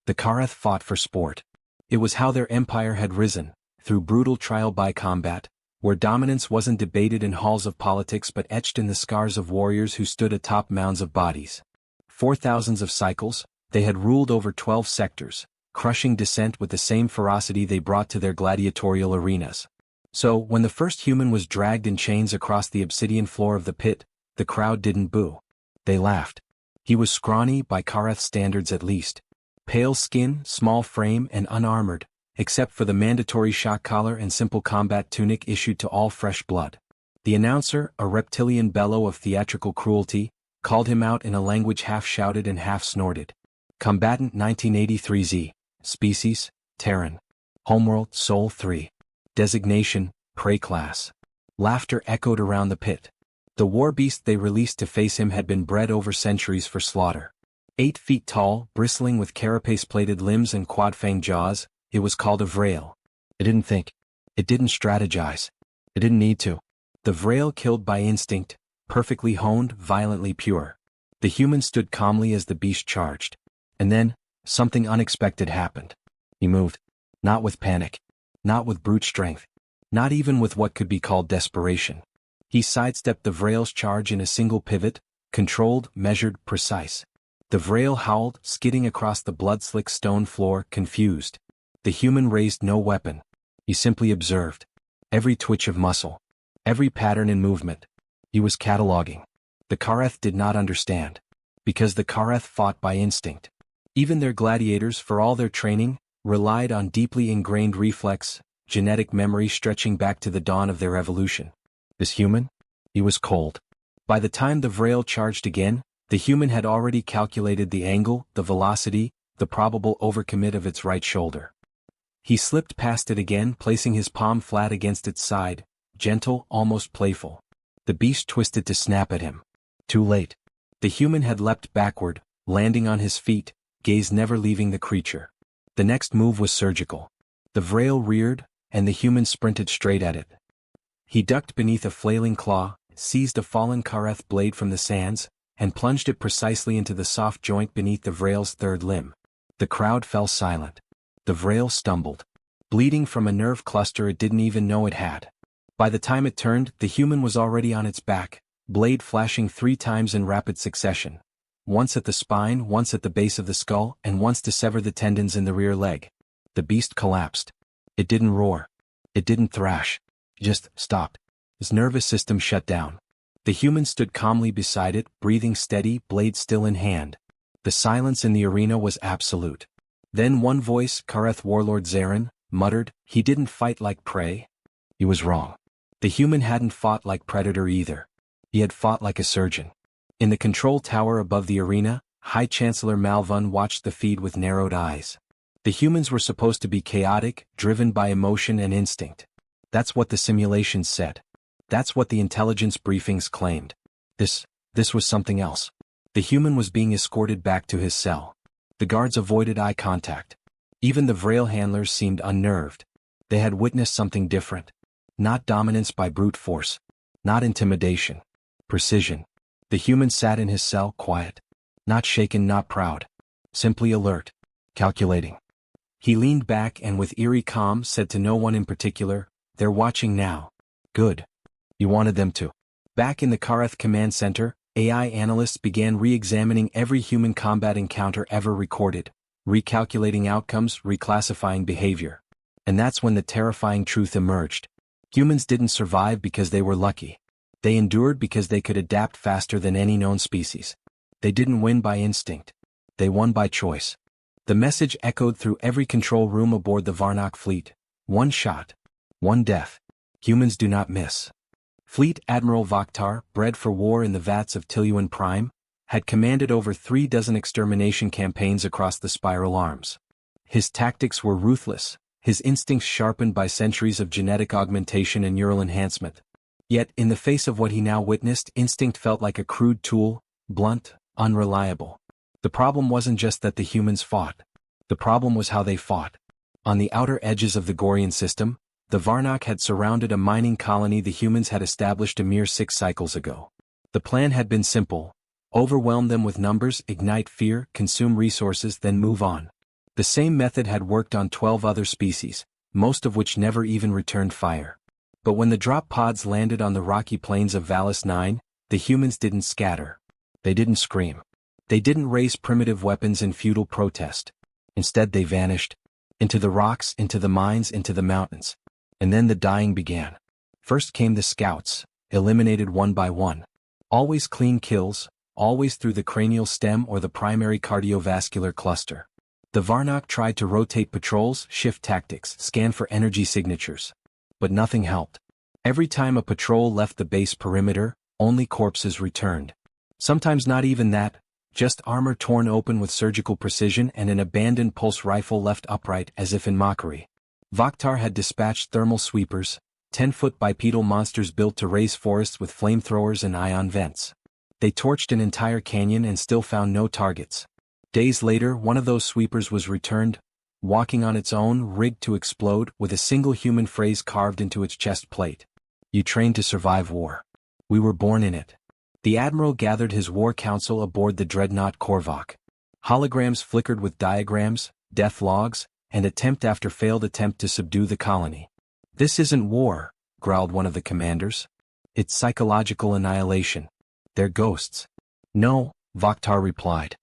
The Kareth fought for sport. It was how their empire had risen, through brutal trial by combat, where dominance wasn't debated in halls of politics but etched in the scars of warriors who stood atop mounds of bodies. For thousands of cycles, they had ruled over 12 sectors, crushing dissent with the same ferocity they brought to their gladiatorial arenas. So, when the first human was dragged in chains across the obsidian floor of the pit, the crowd didn't boo. They laughed. He was scrawny by Kareth standards at least. Pale skin, small frame, and unarmored, except for the mandatory shock collar and simple combat tunic issued to all fresh blood. The announcer, a reptilian bellow of theatrical cruelty, called him out in a language half-shouted and half-snorted. Combatant 1983Z. Species, Terran. Homeworld, Sol 3. Designation, Prey Class. Laughter echoed around the pit. The war beast they released to face him had been bred over centuries for slaughter. 8 feet tall, bristling with carapace-plated limbs and quad-fanged jaws, it was called a Vrail. It didn't think. It didn't strategize. It didn't need to. The Vrail killed by instinct, perfectly honed, violently pure. The human stood calmly as the beast charged. And then, something unexpected happened. He moved. Not with panic. Not with brute strength. Not even with what could be called desperation. He sidestepped the Vrail's charge in a single pivot, controlled, measured, precise. The Vrail howled, skidding across the blood-slick stone floor, confused. The human raised no weapon. He simply observed. Every twitch of muscle. Every pattern in movement. He was cataloging. The Kareth did not understand. Because the Kareth fought by instinct. Even their gladiators, for all their training, relied on deeply ingrained reflex, genetic memory stretching back to the dawn of their evolution. This human? He was cold. By the time the Vrail charged again, the human had already calculated the angle, the velocity, the probable overcommit of its right shoulder. He slipped past it again, placing his palm flat against its side, gentle, almost playful. The beast twisted to snap at him. Too late. The human had leapt backward, landing on his feet, gaze never leaving the creature. The next move was surgical. The Vrail reared, and the human sprinted straight at it. He ducked beneath a flailing claw, seized a fallen Kareth blade from the sands, and plunged it precisely into the soft joint beneath the Vrail's third limb. The crowd fell silent. The Vrail stumbled. Bleeding from a nerve cluster it didn't even know it had. By the time it turned, the human was already on its back, blade flashing 3 times in rapid succession. Once at the spine, once at the base of the skull, and once to sever the tendons in the rear leg. The beast collapsed. It didn't roar. It didn't thrash. It just stopped. His nervous system shut down. The human stood calmly beside it, breathing steady, blade still in hand. The silence in the arena was absolute. Then one voice, Kareth Warlord Zarin, muttered, "He didn't fight like prey." He was wrong. The human hadn't fought like predator either. He had fought like a surgeon. In the control tower above the arena, High Chancellor Malvun watched the feed with narrowed eyes. The humans were supposed to be chaotic, driven by emotion and instinct. That's what the simulations said. That's what the intelligence briefings claimed. This was something else. The human was being escorted back to his cell. The guards avoided eye contact. Even the Vrail handlers seemed unnerved. They had witnessed something different. Not dominance by brute force. Not intimidation. Precision. The human sat in his cell, quiet. Not shaken, not proud. Simply alert. Calculating. He leaned back and with eerie calm said to no one in particular, "They're watching now." Good. You wanted them to. Back in the Kareth Command Center, AI analysts began re-examining every human combat encounter ever recorded, recalculating outcomes, reclassifying behavior. And that's when the terrifying truth emerged. Humans didn't survive because they were lucky. They endured because they could adapt faster than any known species. They didn't win by instinct. They won by choice. The message echoed through every control room aboard the Varnock fleet. One shot. One death. Humans do not miss. Fleet Admiral Vaktar, bred for war in the vats of Tiluan Prime, had commanded over 3 dozen extermination campaigns across the Spiral Arms. His tactics were ruthless, his instincts sharpened by centuries of genetic augmentation and neural enhancement. Yet, in the face of what he now witnessed, instinct felt like a crude tool, blunt, unreliable. The problem wasn't just that the humans fought. The problem was how they fought. On the outer edges of the Gorian system, the Varnock had surrounded a mining colony the humans had established a mere 6 cycles ago. The plan had been simple. Overwhelm them with numbers, ignite fear, consume resources, then move on. The same method had worked on 12 other species, most of which never even returned fire. But when the drop pods landed on the rocky plains of Valis 9, the humans didn't scatter. They didn't scream. They didn't raise primitive weapons in futile protest. Instead they vanished. Into the rocks, into the mines, into the mountains. And then the dying began. First came the scouts, eliminated one by one. Always clean kills, always through the cranial stem or the primary cardiovascular cluster. The Varnock tried to rotate patrols, shift tactics, scan for energy signatures. But nothing helped. Every time a patrol left the base perimeter, only corpses returned. Sometimes not even that, just armor torn open with surgical precision and an abandoned pulse rifle left upright as if in mockery. Vaktar had dispatched thermal sweepers, 10-foot bipedal monsters built to raise forests with flamethrowers and ion vents. They torched an entire canyon and still found no targets. Days later, one of those sweepers was returned, walking on its own, rigged to explode, with a single human phrase carved into its chest plate. You trained to survive war. We were born in it. The admiral gathered his war council aboard the dreadnought Korvak. Holograms flickered with diagrams, death logs, and attempt after failed attempt to subdue the colony. This isn't war, growled one of the commanders. It's psychological annihilation. They're ghosts. No, Vaktar replied.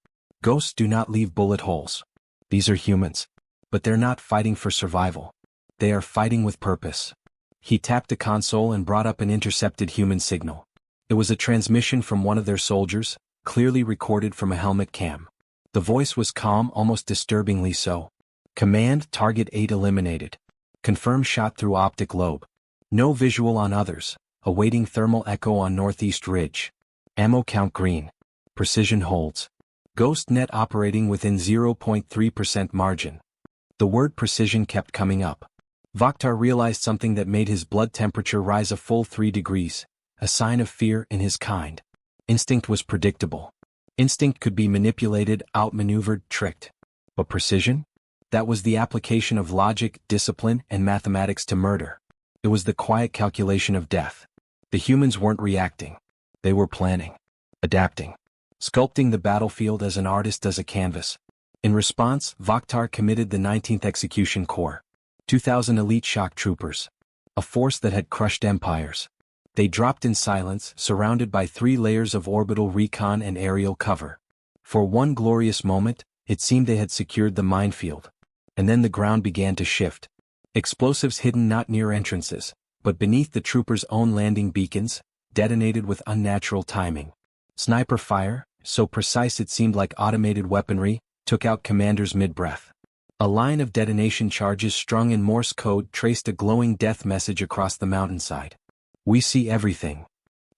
Ghosts do not leave bullet holes. These are humans. But they're not fighting for survival. They are fighting with purpose. He tapped the console and brought up an intercepted human signal. It was a transmission from one of their soldiers, clearly recorded from a helmet cam. The voice was calm, almost disturbingly so. Command, target 8 eliminated. Confirm shot through optic lobe. No visual on others. Awaiting thermal echo on northeast ridge. Ammo count green. Precision holds. Ghost net operating within 0.3% margin. The word precision kept coming up. Vaktar realized something that made his blood temperature rise a full 3 degrees, a sign of fear in his kind. Instinct was predictable. Instinct could be manipulated, outmaneuvered, tricked. But precision? That was the application of logic, discipline, and mathematics to murder. It was the quiet calculation of death. The humans weren't reacting. They were planning. Adapting. Sculpting the battlefield as an artist does a canvas. In response, Vaktar committed the 19th Execution Corps. 2,000 elite shock troopers. A force that had crushed empires. They dropped in silence, surrounded by 3 layers of orbital recon and aerial cover. For one glorious moment, it seemed they had secured the minefield. And then the ground began to shift. Explosives hidden not near entrances, but beneath the troopers' own landing beacons, detonated with unnatural timing. Sniper fire, so precise it seemed like automated weaponry, took out commanders mid-breath. A line of detonation charges strung in Morse code traced a glowing death message across the mountainside. We see everything.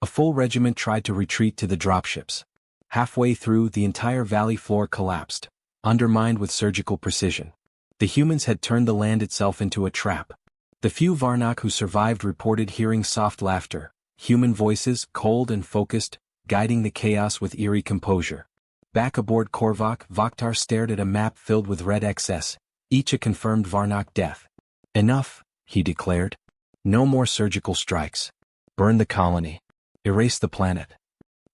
A full regiment tried to retreat to the dropships. Halfway through, the entire valley floor collapsed, undermined with surgical precision. The humans had turned the land itself into a trap. The few Varnock who survived reported hearing soft laughter, human voices, cold and focused, guiding the chaos with eerie composure. Back aboard Korvak, Vaktar stared at a map filled with red XS, each a confirmed Varnock death. Enough, he declared. No more surgical strikes. Burn the colony. Erase the planet.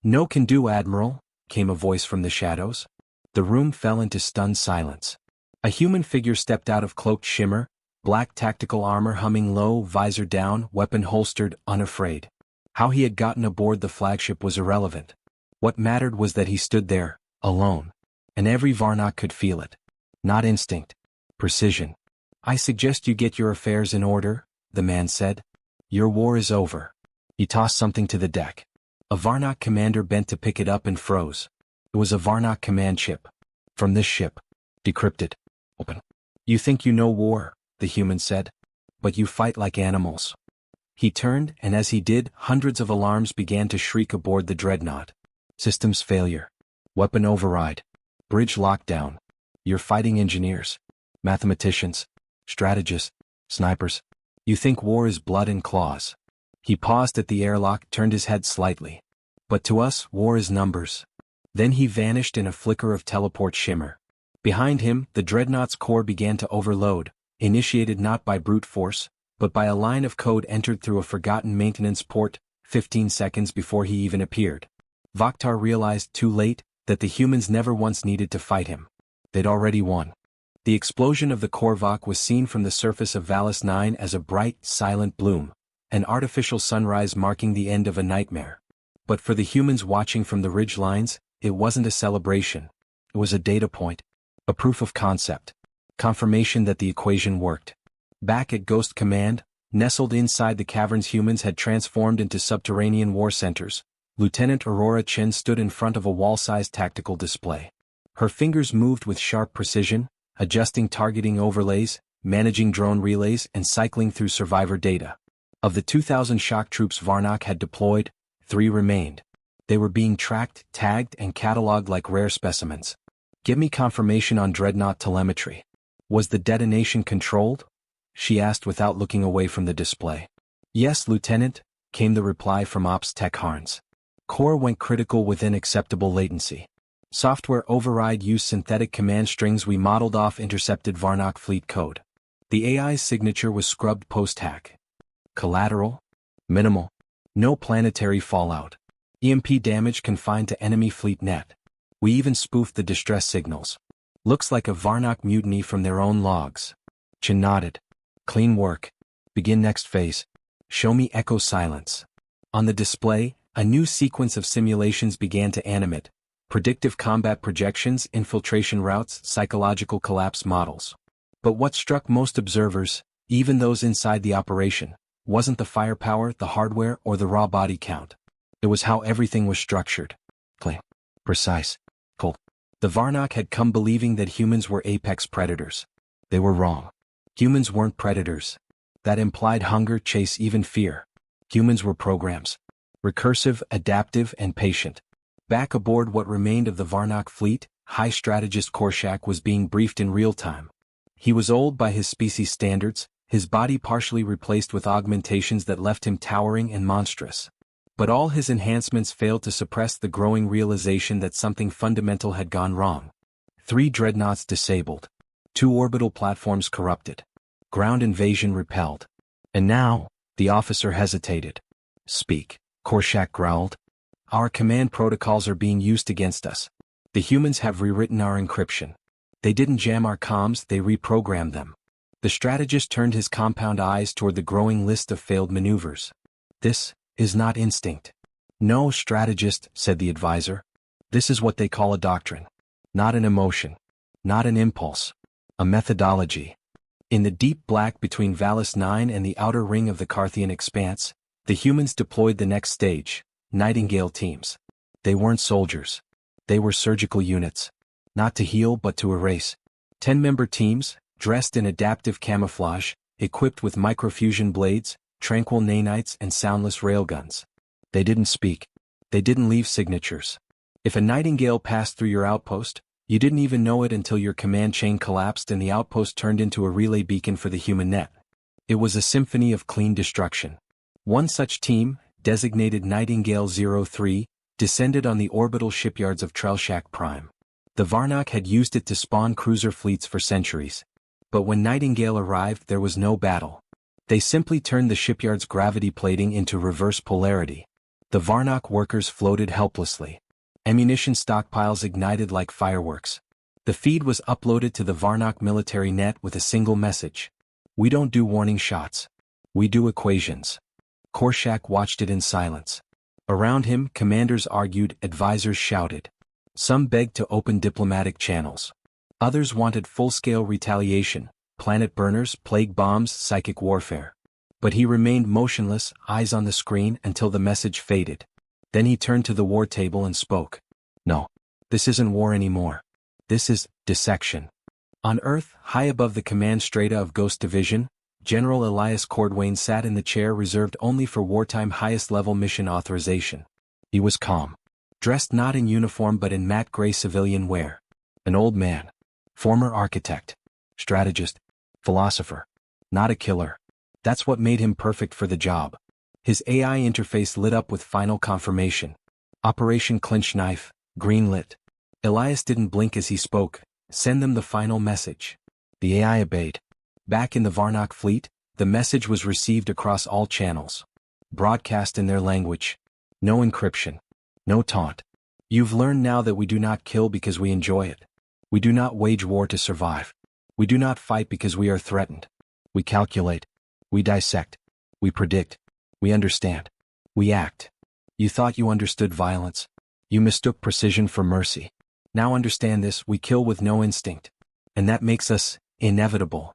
No can do, Admiral, came a voice from the shadows. The room fell into stunned silence. A human figure stepped out of cloaked shimmer, black tactical armor humming low, visor down, weapon holstered, unafraid. How he had gotten aboard the flagship was irrelevant. What mattered was that he stood there, alone. And every Varnock could feel it. Not instinct. Precision. I suggest you get your affairs in order, the man said. Your war is over. He tossed something to the deck. A Varnock commander bent to pick it up and froze. It was a Varnock command chip. From this ship. Decrypted. Open. You think you know war, the human said. But you fight like animals. He turned, and as he did, hundreds of alarms began to shriek aboard the dreadnought. Systems failure. Weapon override. Bridge lockdown. You're fighting engineers. Mathematicians. Strategists. Snipers. You think war is blood and claws. He paused at the airlock, turned his head slightly. But to us, war is numbers. Then he vanished in a flicker of teleport shimmer. Behind him, the dreadnought's core began to overload, initiated not by brute force, but by a line of code entered through a forgotten maintenance port, 15 seconds before he even appeared. Vaktar realized too late that the humans never once needed to fight him. They'd already won. The explosion of the Korvac was seen from the surface of Valis 9 as a bright, silent bloom, an artificial sunrise marking the end of a nightmare. But for the humans watching from the ridge lines, it wasn't a celebration. It was a data point, a proof of concept, confirmation that the equation worked. Back at Ghost Command, nestled inside the caverns humans had transformed into subterranean war centers, Lieutenant Aurora Chen stood in front of a wall-sized tactical display. Her fingers moved with sharp precision, adjusting targeting overlays, managing drone relays and cycling through survivor data. Of the 2,000 shock troops Varnock had deployed, 3 remained. They were being tracked, tagged and catalogued like rare specimens. Give me confirmation on Dreadnought telemetry. Was the detonation controlled? She asked without looking away from the display. Yes, Lieutenant, came the reply from Ops Tech Harns. Core went critical within acceptable latency. Software override used synthetic command strings we modeled off intercepted Varnock fleet code. The AI's signature was scrubbed post-hack. Collateral? Minimal. No planetary fallout. EMP damage confined to enemy fleet net. We even spoofed the distress signals. Looks like a Varnock mutiny from their own logs. Chen nodded. Clean work. Begin next phase. Show me echo silence. On the display, a new sequence of simulations began to animate. Predictive combat projections, infiltration routes, psychological collapse models. But what struck most observers, even those inside the operation, wasn't the firepower, the hardware, or the raw body count. It was how everything was structured. Clean. Precise. Cold. The Varnock had come believing that humans were apex predators. They were wrong. Humans weren't predators. That implied hunger, chase, even fear. Humans were programs. Recursive, adaptive, and patient. Back aboard what remained of the Varnock fleet, High Strategist Korshak was being briefed in real time. He was old by his species standards, his body partially replaced with augmentations that left him towering and monstrous. But all his enhancements failed to suppress the growing realization that something fundamental had gone wrong. 3 dreadnoughts disabled. 2 orbital platforms corrupted. Ground invasion repelled. And now, the officer hesitated. Speak, Korshak growled. Our command protocols are being used against us. The humans have rewritten our encryption. They didn't jam our comms, they reprogrammed them. The strategist turned his compound eyes toward the growing list of failed maneuvers. This is not instinct. No, strategist, said the advisor. This is what they call a doctrine. Not an emotion. Not an impulse. A methodology. In the deep black between Valis 9 and the outer ring of the Carthian expanse, the humans deployed the next stage. Nightingale teams. They weren't soldiers. They were surgical units. Not to heal but to erase. 10-member teams, dressed in adaptive camouflage, equipped with microfusion blades, tranquil nanites and soundless railguns. They didn't speak. They didn't leave signatures. If a Nightingale passed through your outpost, you didn't even know it until your command chain collapsed and the outpost turned into a relay beacon for the human net. It was a symphony of clean destruction. One such team, designated Nightingale 03, descended on the orbital shipyards of Trelshak Prime. The Varnock had used it to spawn cruiser fleets for centuries. But when Nightingale arrived there was no battle. They simply turned the shipyard's gravity plating into reverse polarity. The Varnock workers floated helplessly. Ammunition stockpiles ignited like fireworks. The feed was uploaded to the Varnock military net with a single message. We don't do warning shots. We do equations. Korshak watched it in silence. Around him, commanders argued, advisors shouted. Some begged to open diplomatic channels. Others wanted full-scale retaliation, planet burners, plague bombs, psychic warfare. But he remained motionless, eyes on the screen, until the message faded. Then he turned to the war table and spoke. No. This isn't war anymore. This is dissection. On Earth, high above the command strata of Ghost Division, General Elias Cordwain sat in the chair reserved only for wartime highest-level mission authorization. He was calm. Dressed not in uniform but in matte gray civilian wear. An old man. Former architect. Strategist. Philosopher. Not a killer. That's what made him perfect for the job. His AI interface lit up with final confirmation. Operation Clinch Knife, green lit. Elias didn't blink as he spoke. Send them the final message. The AI obeyed. Back in the Varnock fleet, the message was received across all channels. Broadcast in their language. No encryption. No taunt. You've learned now that we do not kill because we enjoy it. We do not wage war to survive. We do not fight because we are threatened. We calculate. We dissect. We predict. We understand. We act. You thought you understood violence. You mistook precision for mercy. Now understand this, we kill with no instinct. And that makes us inevitable.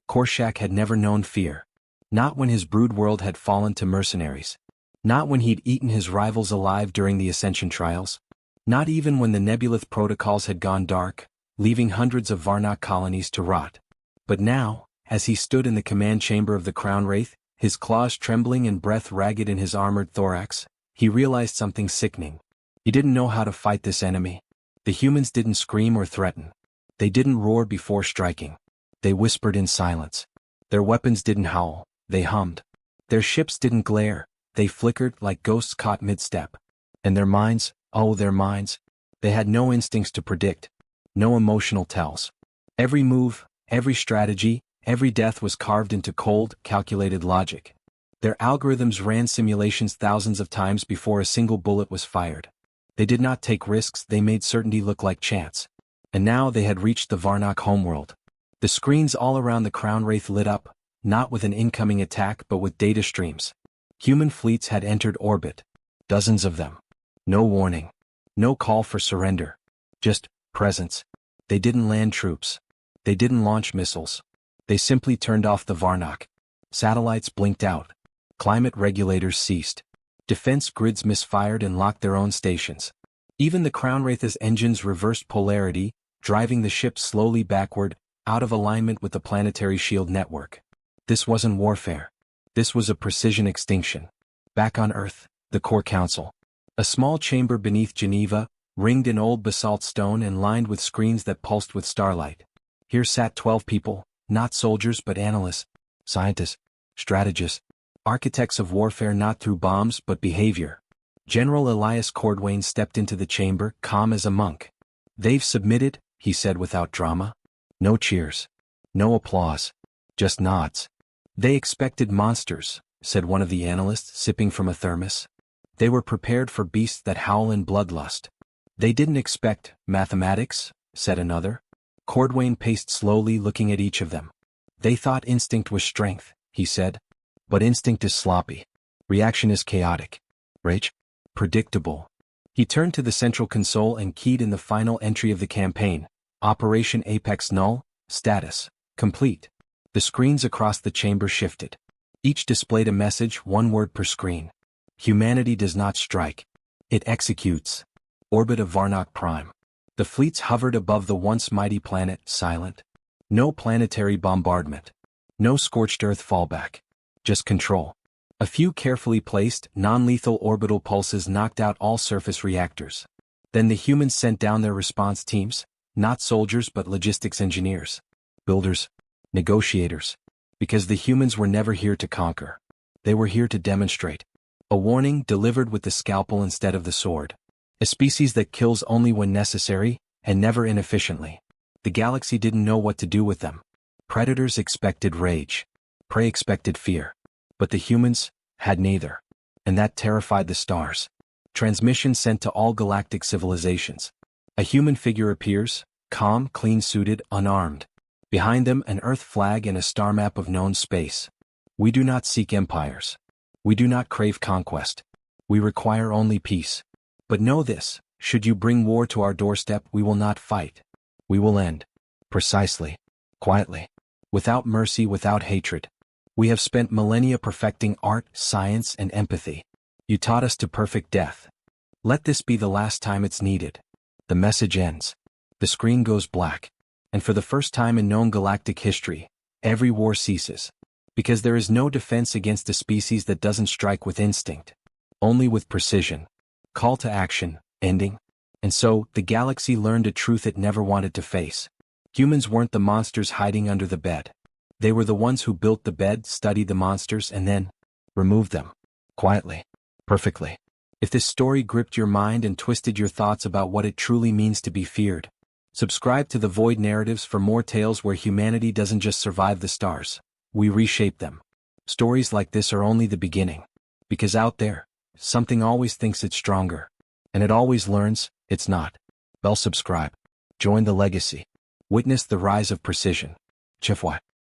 Korshak had never known fear. Not when his brood world had fallen to mercenaries. Not when he'd eaten his rivals alive during the Ascension trials. Not even when the Nebulith protocols had gone dark, leaving hundreds of Varnok colonies to rot. But now, as he stood in the command chamber of the Crown Wraith, his claws trembling and breath ragged in his armored thorax, he realized something sickening. He didn't know how to fight this enemy. The humans didn't scream or threaten. They didn't roar before striking. They whispered in silence. Their weapons didn't howl, they hummed. Their ships didn't glare, they flickered like ghosts caught mid-step. And their minds, oh their minds, they had no instincts to predict, no emotional tells. Every move, every strategy, every death was carved into cold, calculated logic. Their algorithms ran simulations thousands of times before a single bullet was fired. They did not take risks, they made certainty look like chance. And now they had reached the Varnok homeworld. The screens all around the Crown Wraith lit up, not with an incoming attack but with data streams. Human fleets had entered orbit. Dozens of them. No warning. No call for surrender. Just presence. They didn't land troops. They didn't launch missiles. They simply turned off the Varnok. Satellites blinked out. Climate regulators ceased. Defense grids misfired and locked their own stations. Even the Crown Wraith's engines reversed polarity, driving the ship slowly backward, out of alignment with the planetary shield network. This wasn't warfare. This was a precision extinction. Back on Earth, the Core Council. A small chamber beneath Geneva, ringed in old basalt stone and lined with screens that pulsed with starlight. Here sat 12 people, not soldiers but analysts, scientists, strategists, architects of warfare not through bombs but behavior. General Elias Cordwain stepped into the chamber, calm as a monk. "They've submitted," he said without drama. No cheers. No applause. Just nods. "They expected monsters," said one of the analysts, sipping from a thermos. "They were prepared for beasts that howl in bloodlust." "They didn't expect mathematics," said another. Cordwain paced slowly, looking at each of them. "They thought instinct was strength," he said. "But instinct is sloppy. Reaction is chaotic. Rage? Predictable." He turned to the central console and keyed in the final entry of the campaign. Operation Apex Null, status, complete. The screens across the chamber shifted. Each displayed a message, one word per screen. Humanity does not strike. It executes. Orbit of Varnok Prime. The fleets hovered above the once mighty planet, silent. No planetary bombardment. No scorched Earth fallback. Just control. A few carefully placed, non-lethal orbital pulses knocked out all surface reactors. Then the humans sent down their response teams, not soldiers but logistics engineers. Builders. Negotiators. Because the humans were never here to conquer. They were here to demonstrate. A warning delivered with the scalpel instead of the sword. A species that kills only when necessary, and never inefficiently. The galaxy didn't know what to do with them. Predators expected rage. Prey expected fear. But the humans had neither. And that terrified the stars. Transmission sent to all galactic civilizations. A human figure appears, calm, clean-suited, unarmed. Behind them an Earth flag and a star map of known space. "We do not seek empires. We do not crave conquest. We require only peace. But know this, should you bring war to our doorstep, we will not fight. We will end. Precisely. Quietly. Without mercy, without hatred. We have spent millennia perfecting art, science, and empathy. You taught us to perfect death. Let this be the last time it's needed." The message ends. The screen goes black. And for the first time in known galactic history, every war ceases. Because there is no defense against a species that doesn't strike with instinct. Only with precision. Call to action, ending. And so, the galaxy learned a truth it never wanted to face. Humans weren't the monsters hiding under the bed. They were the ones who built the bed, studied the monsters, and then removed them. Quietly. Perfectly. If this story gripped your mind and twisted your thoughts about what it truly means to be feared, subscribe to the Void Narratives for more tales where humanity doesn't just survive the stars. We reshape them. Stories like this are only the beginning. Because out there, something always thinks it's stronger. And it always learns, it's not. Subscribe. Join the legacy. Witness the rise of precision. Chefwa.